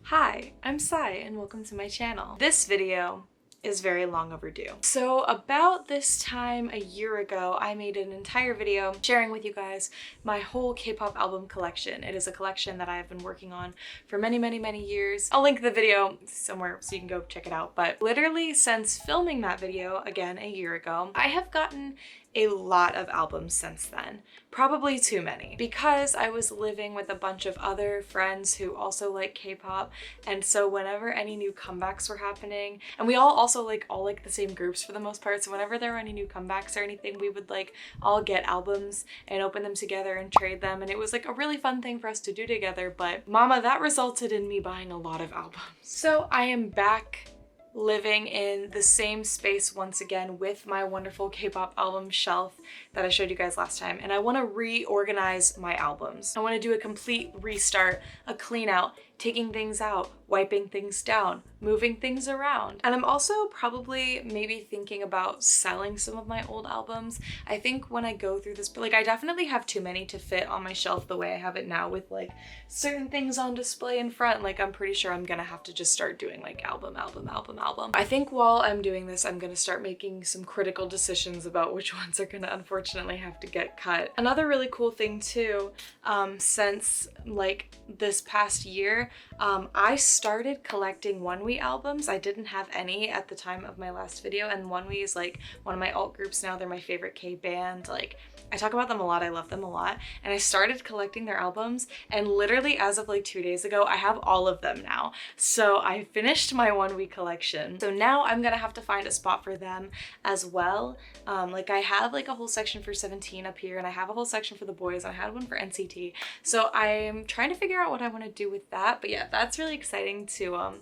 Hi, I'm Sai and welcome to my channel. This video is very long overdue. So about this time a year ago, I made an entire video sharing with you guys my whole K-pop album collection. It is a collection that I have been working on for many years. I'll link the video somewhere so you can go check it out. But literally since filming that video, again, a year ago, I have gotten a lot of albums since then. Probably too many, because I was living with a bunch of other friends who also like K-pop, and so whenever any new comebacks were happening, and we also like the same groups for the most part, so whenever there were any new comebacks or anything, we would like all get albums and open them together and trade them, and it was like a really fun thing for us to do together. But mama, that resulted in me buying a lot of albums. So I am back living in the same space once again with my wonderful K-pop album shelf that I showed you guys last time, and I want to reorganize my albums. I want to do a complete restart, a clean out, taking things out, wiping things down, moving things around. And I'm also probably maybe thinking about selling some of my old albums. I think when I go through this, like I definitely have too many to fit on my shelf the way I have it now with like certain things on display in front. Like I'm pretty sure I'm gonna have to just start doing like album. I think while I'm doing this, I'm gonna start making some critical decisions about which ones are gonna unfortunately have to get cut. Another really cool thing too, since like this past year, I started collecting ONE albums. I didn't have any at the time of my last video, and ONE is like one of my alt groups now. They're my favorite K-band. Like I talk about them a lot, I love them a lot, and I started collecting their albums, and literally as of like 2 days ago, I have all of them now. So I finished my ONE collection. So now I'm gonna have to find a spot for them as well. Like I have like a whole section for 17 up here, and I have a whole section for the boys, and I had one for NCT. So I'm trying to figure out what I want to do with that. But yeah, that's really exciting to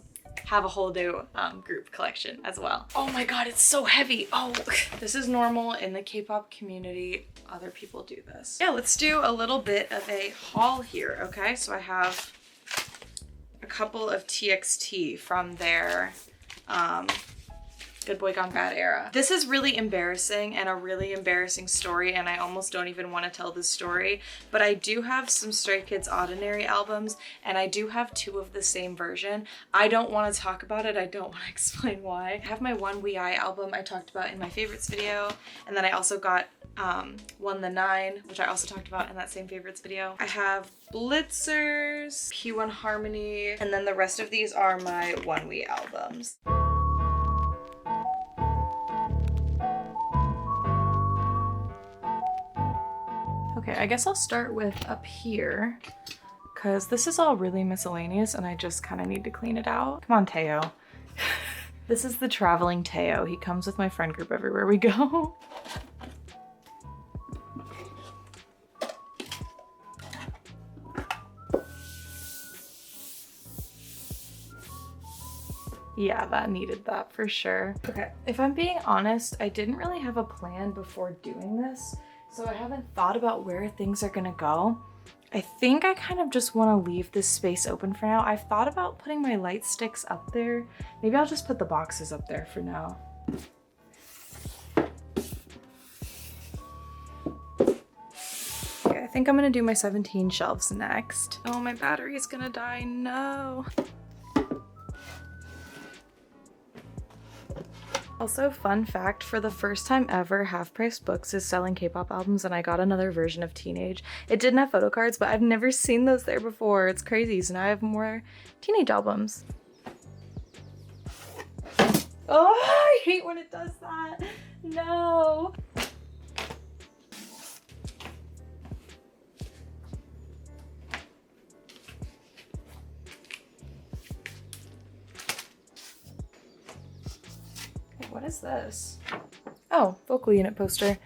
have a whole new group collection as well. Oh my god, it's so heavy. Oh, this is normal in the K-pop community. Other people do this. Yeah, let's do a little bit of a haul here, okay? So I have a couple of TXT from their Good Boy Gone Bad era. This is really embarrassing and a really embarrassing story, and I almost don't even want to tell this story, but I do have some Stray Kids Ordinary albums, and I do have 2 of the same version. I don't want to talk about it. I don't want to explain why. I have my ONE album I talked about in my favorites video, and then I also got ONE the 9, which I also talked about in that same favorites video. I have Blitzers, P1 Harmony, and then the rest of these are my ONE albums. Okay, I guess I'll start with up here, because this is all really miscellaneous and I just kind of need to clean it out. Come on, Teo. This is the traveling Teo. He comes with my friend group everywhere we go. Yeah, that needed that for sure. Okay, if I'm being honest, I didn't really have a plan before doing this. So I haven't thought about where things are gonna go. I think I kind of just want to leave this space open for now. I've thought about putting my light sticks up there. Maybe I'll just put the boxes up there for now. Okay, I think I'm gonna do my 17 shelves next. Oh, my battery's gonna die, no. Also, fun fact, for the first time ever, Half Price Books is selling K-pop albums, and I got another version of Teenage. It didn't have photo cards, but I've never seen those there before. It's crazy, so now I have more Teenage albums. Oh, I hate when it does that. No. What is this? Oh, vocal unit poster.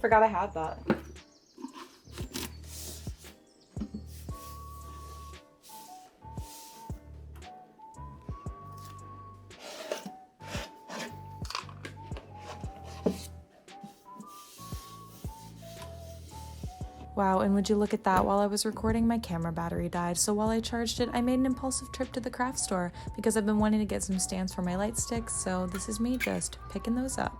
Forgot I had that. Wow, and would you look at that, while I was recording, my camera battery died, so while I charged it, I made an impulsive trip to the craft store because I've been wanting to get some stands for my light sticks, so this is me just picking those up.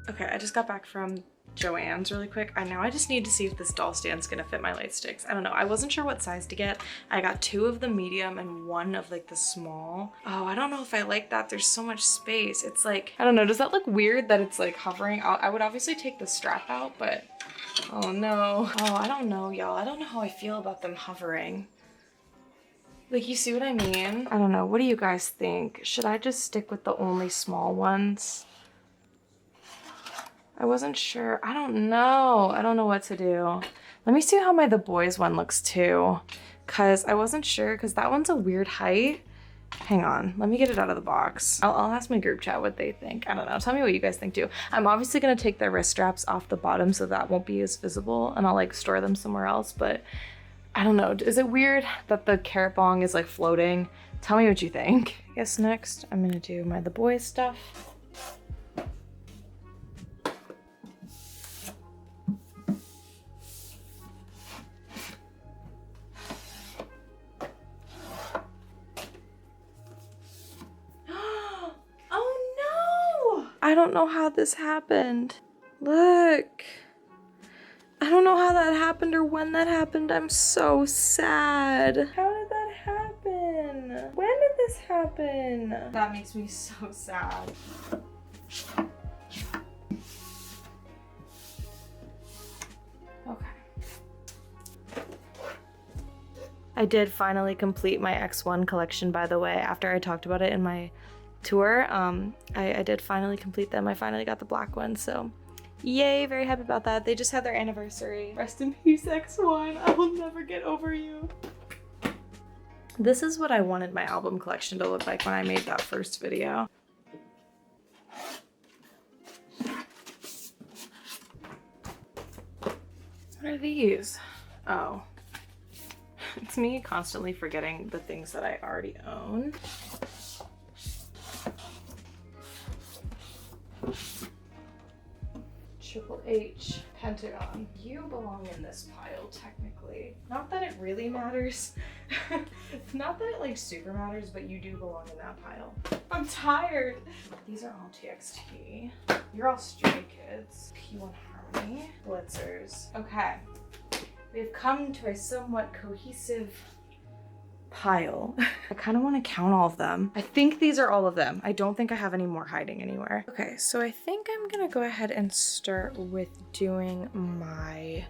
Okay, I just got back from Joann's really quick. I just need to see if this doll stand's gonna fit my light sticks. I don't know. I wasn't sure what size to get. I got 2 of the medium and 1 of like the small. Oh, I don't know if I like that. There's so much space. It's like, I don't know. Does that look weird that it's like hovering? I would obviously take the strap out, but oh no. Oh, I don't know, y'all. I don't know how I feel about them hovering. Like, you see what I mean? I don't know. What do you guys think? Should I just stick with the only small ones? I wasn't sure. I don't know. I don't know what to do. Let me see how the boys one looks too. Cause I wasn't sure, cause that one's a weird height. Hang on, let me get it out of the box. I'll ask my group chat what they think. I don't know, tell me what you guys think too. I'm obviously gonna take the wrist straps off the bottom so that won't be as visible, and I'll like store them somewhere else, but I don't know. Is it weird that the carrot bong is like floating? Tell me what you think. I guess next I'm gonna do the boys stuff. I don't know how this happened. Look. I don't know how that happened or when that happened. I'm so sad. How did that happen? When did this happen? That makes me so sad. Okay. I did finally complete my X1 collection, by the way, after I talked about it in my tour. I did finally complete them. I finally got the black one, so yay, very happy about that. They just had their anniversary. Rest in peace, X1. I will never get over you. This is what I wanted my album collection to look like when I made that first video. What are these? Oh. It's me constantly forgetting the things that I already own. Triple H, Pentagon. You belong in this pile, technically. Not that it really matters. Not that it like super matters, but you do belong in that pile. I'm tired. These are all TXT. You're all Stray Kids. P1 Harmony. Blitzers. Okay. We've come to a somewhat cohesive pile. I kind of want to count all of them. I think these are all of them. I don't think I have any more hiding anywhere. Okay, so I think I'm gonna go ahead and start with doing my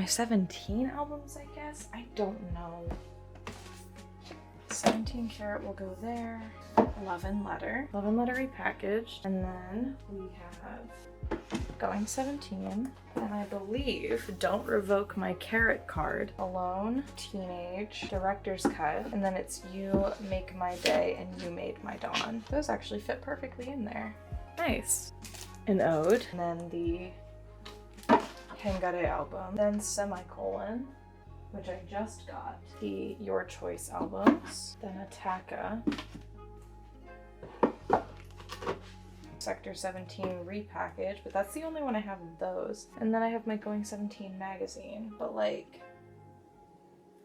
17 albums, I guess. I don't know. 17 Carat will go there. 11 Letter repackaged, and then we have Going 17, and I believe Don't Revoke My Carrot card, Alone, Teenage, Director's Cut, and then it's You Make My Day and You Made My Dawn. Those actually fit perfectly in there. Nice. An Ode, and then the Hengare album, then Semicolon, which I just got, the Your Choice albums, then Attacca, Sector 17 repackaged, but that's the only one I have of those. And then I have my Going 17 magazine, but like,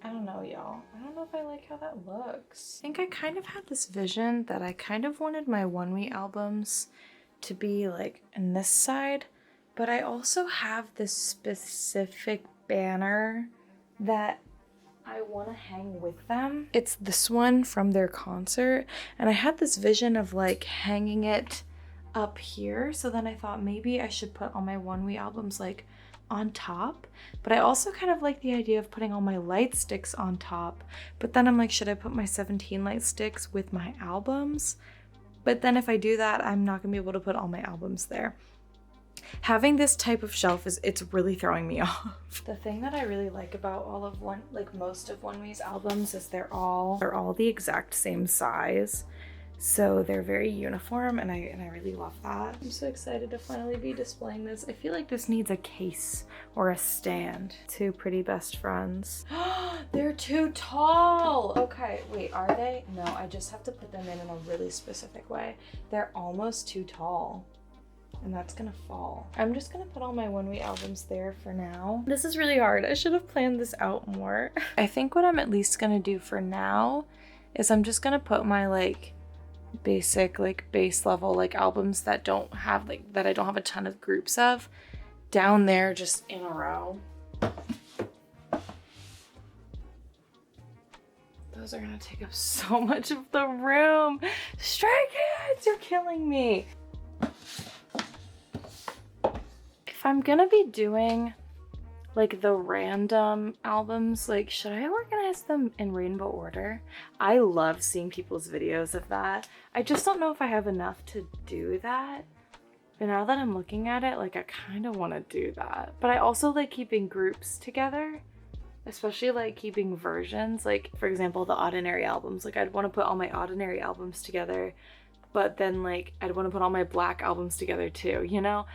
I don't know, y'all. I don't know if I like how that looks. I think I kind of had this vision that I kind of wanted my One We albums to be like in this side, but I also have this specific banner that I want to hang with them. It's this one from their concert, and I had this vision of like hanging it up here, so then I thought maybe I should put all my One We albums like on top, but I also kind of like the idea of putting all my light sticks on top, but then I'm like, should I put my 17 light sticks with my albums? But then if I do that, I'm not gonna be able to put all my albums there. Having this type of shelf it's really throwing me off. The thing that I really like about most of One We's albums is they're all the exact same size. So they're very uniform, and I really love that. I'm so excited to finally be displaying this. I feel like this needs a case or a stand. Two pretty best friends. They're too tall! Okay, wait, are they? No, I just have to put them in a really specific way. They're almost too tall, and that's gonna fall. I'm just gonna put all my One We albums there for now. This is really hard. I should have planned this out more. I think what I'm at least gonna do for now is I'm just gonna put my like basic, like base level, like albums that don't have like, that I don't have a ton of groups of down there just in a row. Those are gonna take up so much of the room. Stray Kids, you're killing me. If I'm gonna be doing like the random albums, like should I organize them in rainbow order? I love seeing people's videos of that. I just don't know if I have enough to do that. But now that I'm looking at it, like I kind of want to do that. But I also like keeping groups together, especially like keeping versions. Like for example, the Ordinary albums. Like I'd want to put all my Ordinary albums together, but then like I'd want to put all my Black albums together too, you know?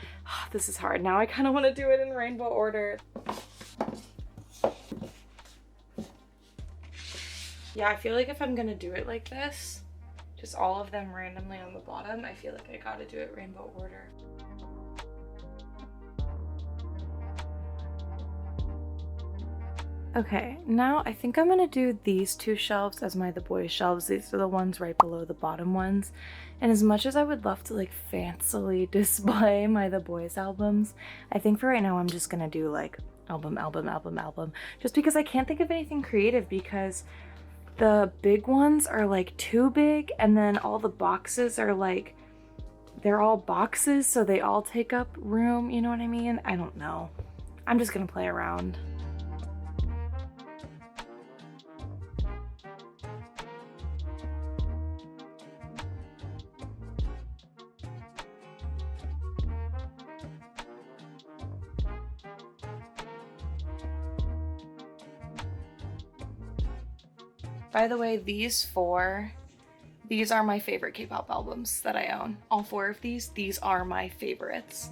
This is hard. Now I kind of want to do it in rainbow order. Yeah, I feel like if I'm gonna do it like this, just all of them randomly on the bottom, I feel like I gotta do it rainbow order. Okay, now I think I'm gonna do these two shelves as my The Boys shelves. These are the ones right below the bottom ones. And as much as I would love to like fancily display my The Boys albums, I think for right now I'm just gonna do like album, just because I can't think of anything creative, because the big ones are like too big, and then all the boxes are like, they're all boxes, so they all take up room, you know what I mean? I don't know. I'm just gonna play around. By the way, these are my favorite K-pop albums that I own. All four of these are my favorites.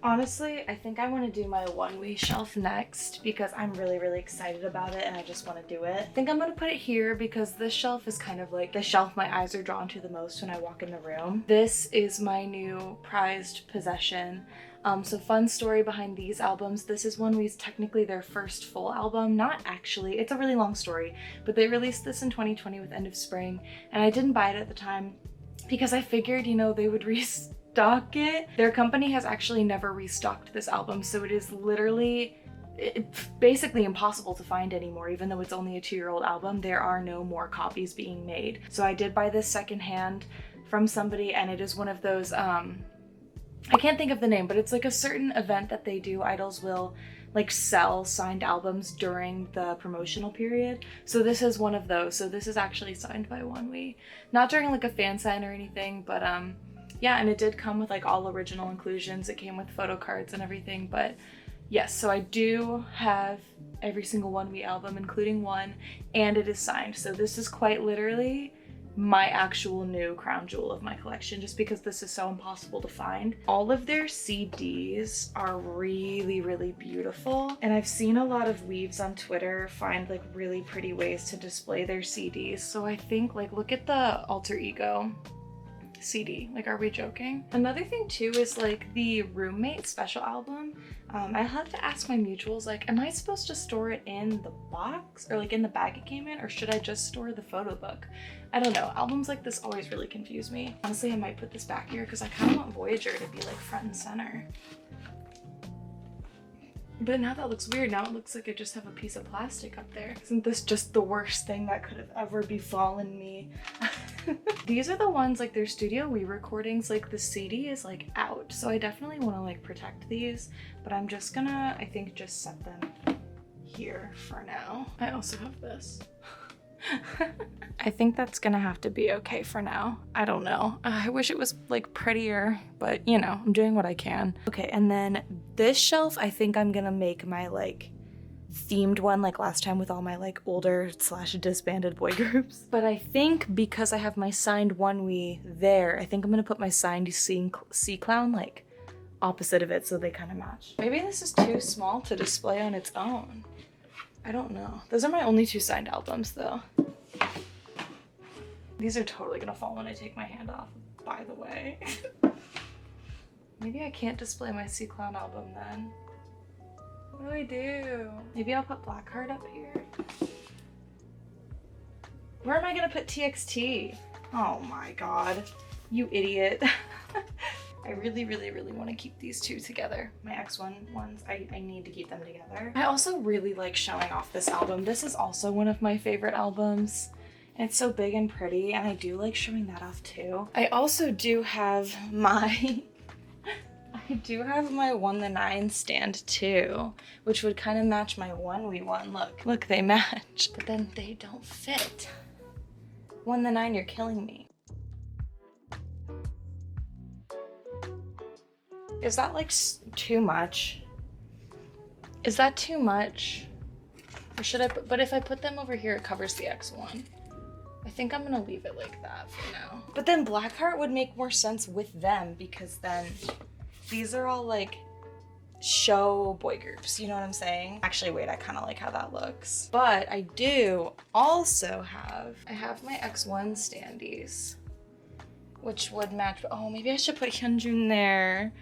Honestly, I think I want to do my one-way shelf next because I'm really excited about it and I just want to do it. I think I'm going to put it here because this shelf is kind of like the shelf my eyes are drawn to the most when I walk in the room. This is my new prized possession. So fun story behind these albums. This is One We's technically their first full album. Not actually, it's a really long story, but they released this in 2020 with End of Spring, and I didn't buy it at the time because I figured, you know, they would restock it. Their company has actually never restocked this album, so it is literally it's basically impossible to find anymore. Even though it's only a 2-year-old album, there are no more copies being made. So I did buy this secondhand from somebody, and it is one of those I can't think of the name, but it's like a certain event that they do. Idols will like sell signed albums during the promotional period. So this is one of those. So this is actually signed by OneWe. Not during like a fan sign or anything, but yeah, and it did come with like all original inclusions. It came with photo cards and everything, but yes, so I do have every single OneWe album, including one, and it is signed. So this is quite literally my actual new crown jewel of my collection, just because this is so impossible to find. All of their CDs are really beautiful, and I've seen a lot of weaves on Twitter find like really pretty ways to display their CDs. So I think like, look at the Alter Ego CD, like, are we joking? Another thing too is like the Roommate special album. I have to ask my mutuals, like, am I supposed to store it in the box or like in the bag it came in, or should I just store the photo book? I don't know. Albums like this always really confuse me. Honestly, I might put this back here because I kind of want Voyager to be like front and center. But now that looks weird. Now it looks like I just have a piece of plastic up there. Isn't this just the worst thing that could have ever befallen me? These are the ones, like, their Studio We recordings, like the CD is like out. So I definitely want to like protect these, but I'm just gonna, I think, just set them here for now. I also have this. I think that's gonna have to be okay for now. I don't know. I wish it was like prettier, but you know, I'm doing what I can. Okay, and then this shelf, I think I'm gonna make my like themed one like last time with all my like older / disbanded boy groups. But I think because I have my signed OneWe there, I think I'm gonna put my signed Sea Clown like opposite of it so they kind of match. Maybe this is too small to display on its own. I don't know. Those are my only 2 signed albums though. These are totally gonna fall when I take my hand off, by the way. Maybe I can't display my Sea Clown album then. What do I do? Maybe I'll put Blackheart up here. Where am I gonna put TXT? Oh my god, you idiot. I really want to keep these two together. My X1 ones, I need to keep them together. I also really like showing off this album. This is also one of my favorite albums. And it's so big and pretty, and I do like showing that off too. I also do have my I do have my 1-9 stand too, which would kind of match my 1v1. Look, they match, but then they don't fit. 1-9, you're killing me. Is that like too much? Is that too much? Or should I put, but if I put them over here, it covers the X1. I think I'm gonna leave it like that for now. But then Blackheart would make more sense with them because then these are all like show boy groups, you know what I'm saying? Actually, wait, I kind of like how that looks. But I do also I have my X1 standees, which would match. Oh, maybe I should put Hyunjun there.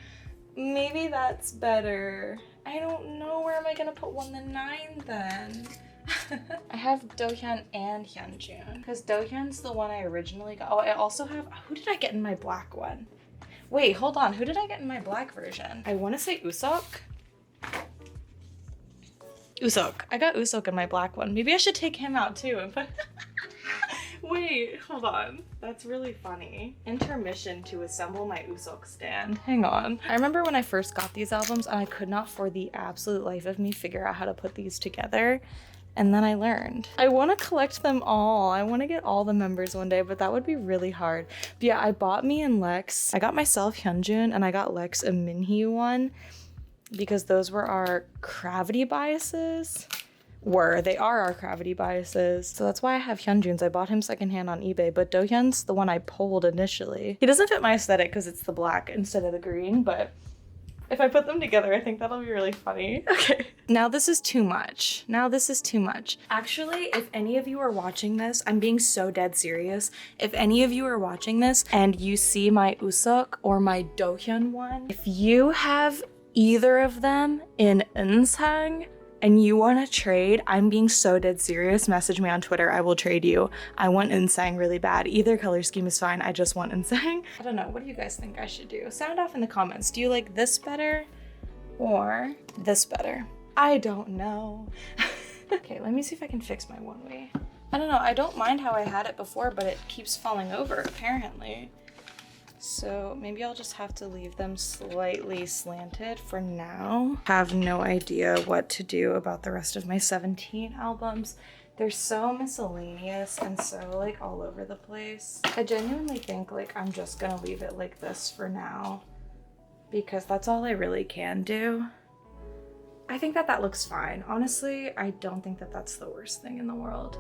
Maybe that's better. I don't know, where am I gonna put 1-9 then? I have Dohyun and Hyunjun because Dohyun's the one I originally got. Oh, I also have, who did I get in my black one? Wait, hold on, who did I get in my black version? I want to say Usok. I got Usok in my black one. Maybe I should take him out too and put wait, hold on. That's really funny. Intermission to assemble my Usok stand. Hang on. I remember when I first got these albums and I could not for the absolute life of me figure out how to put these together. And then I learned. I want to collect them all. I want to get all the members one day, but that would be really hard. But yeah, I bought me and Lex. I got myself Hyunjun and I got Lex a Minhee one because those were our gravity biases. They are our gravity biases. So that's why I have Hyunjun's. I bought him secondhand on eBay, but Dohyun's the one I pulled initially. He doesn't fit my aesthetic because it's the black instead of the green, but if I put them together, I think that'll be really funny. Okay. Now this is too much. Actually, if any of you are watching this, I'm being so dead serious. If any of you are watching this and you see my Usok or my Dohyun one, if you have either of them in Eunseong, and you want to trade, I'm being so dead serious, message me on Twitter, I will trade you. I want Eunseong really bad. Either color scheme is fine, I just want Eunseong. I don't know, what do you guys think I should do? Sound off in the comments. Do you like this better or this better? I don't know. Okay, let me see if I can fix my one way. I don't know, I don't mind how I had it before, but it keeps falling over apparently. So maybe I'll just have to leave them slightly slanted for now. Have no idea what to do about the rest of my 17 albums. They're so miscellaneous and so like all over the place. I genuinely think like I'm just gonna leave it like this for now because that's all I really can do. I think that looks fine. Honestly, I don't think that that's the worst thing in the world.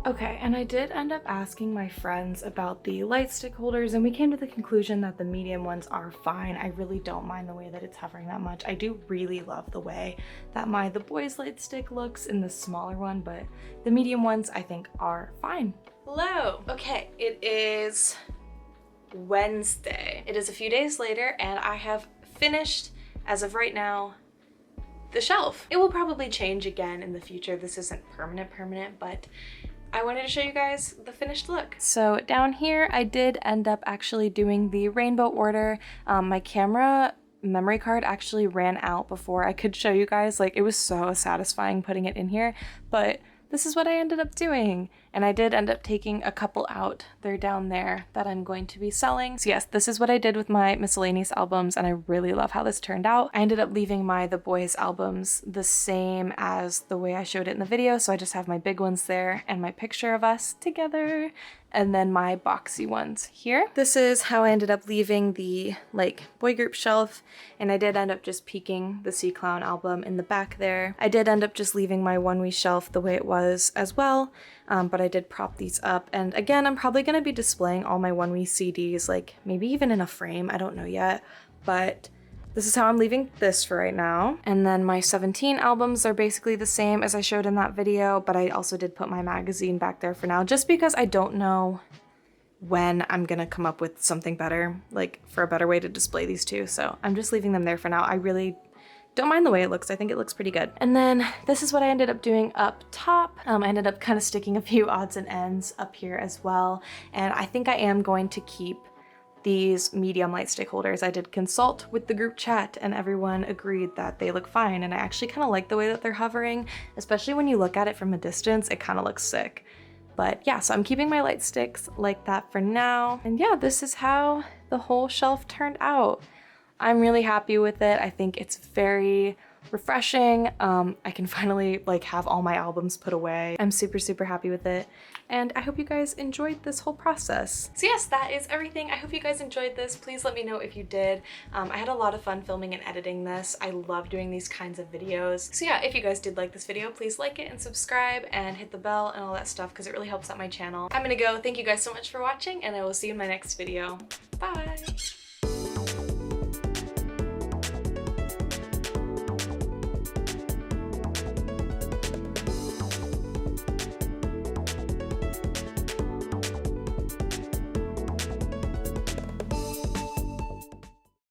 Okay, and I did end up asking my friends about the light stick holders and we came to the conclusion that the medium ones are fine. I really don't mind the way that it's hovering that much. I do really love the way that the boys light stick looks in the smaller one, but the medium ones I think are fine. Hello! Okay, it is Wednesday. It is a few days later and I have finished, as of right now, the shelf. It will probably change again in the future. This isn't permanent, but I wanted to show you guys the finished look. So down here, I did end up actually doing the rainbow order. My camera memory card actually ran out before I could show you guys. Like, it was so satisfying putting it in here, but this is what I ended up doing. And I did end up taking a couple out. They're down there that I'm going to be selling. So yes, this is what I did with my miscellaneous albums and I really love how this turned out. I ended up leaving the boys albums the same as the way I showed it in the video. So I just have my big ones there and my picture of us together and then my boxy ones here. This is how I ended up leaving the like boy group shelf, and I did end up just peeking the Sea Clown album in the back there. I did end up just leaving my One We shelf the way it was as well, but I did prop these up, and again I'm probably going to be displaying all my One We CDs, like maybe even in a frame, I don't know yet, but this is how I'm leaving this for right now. And then my 17 albums are basically the same as I showed in that video, but I also did put my magazine back there for now, just because I don't know when I'm gonna come up with something better, like for a better way to display these two. So I'm just leaving them there for now. I really don't mind the way it looks. I think it looks pretty good. And then this is what I ended up doing up top. I ended up kind of sticking a few odds and ends up here as well. And I think I am going to keep these medium light stick holders. I did consult with the group chat and everyone agreed that they look fine. And I actually kind of like the way that they're hovering, especially when you look at it from a distance, it kind of looks sick. But yeah, so I'm keeping my light sticks like that for now. And yeah, this is how the whole shelf turned out. I'm really happy with it. I think it's very refreshing. I can finally like have all my albums put away. I'm super, super happy with it. And I hope you guys enjoyed this whole process. So yes, that is everything. I hope you guys enjoyed this. Please let me know if you did. I had a lot of fun filming and editing this. I love doing these kinds of videos. So yeah, if you guys did like this video, please like it and subscribe and hit the bell and all that stuff because it really helps out my channel. I'm gonna go. Thank you guys so much for watching and I will see you in my next video. Bye!